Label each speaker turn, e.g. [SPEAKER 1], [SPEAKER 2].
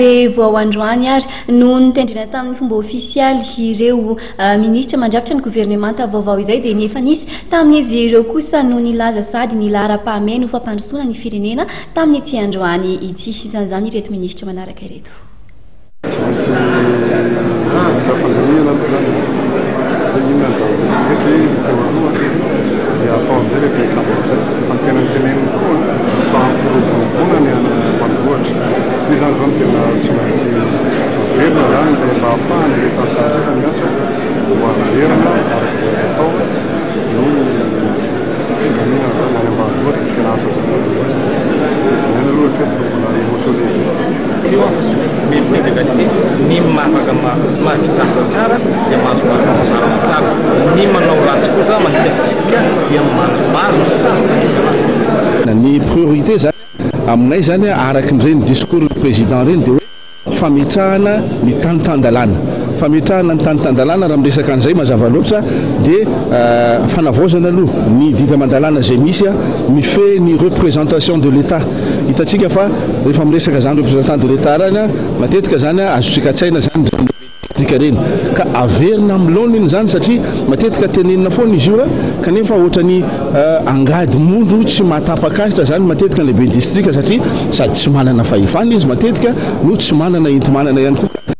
[SPEAKER 1] dia vao androany ary no nitendrina tamin'ny fomba ofisialy ireo ministra mandrafitra ny gouvernemanta vaovao izay dia nefa nisy tamin'izy ireo kosa no nilaza sady nilara-pahameno ho fampandrosoana ny firenena tamin'ny ity androany ity isan'izany ireto ministra manaraka ireto.
[SPEAKER 2] Ny priorité zany aminay zany araky n'ireny discours président reny dia hoe fametrahana ny tanitandalana fametrahana ny tanitandalana raha miresaka an'izay mazava loatra dia fanavaozana aloha ny dita mandalana zay misy mifehy ny représentation de l'État hitantsika fa rehefa miresaka zany représentant de l'État rany matetika zany azotsika atsaina zany reny ka averina amilona iny zany satria matetika tenenina foana izy io kanefa ohatrany angady mondro tsy mahatapakahitra zany matetika lehibe distrika satria sady tsy manana fahefana izy matetika no tsy manana enti-manana ihany koa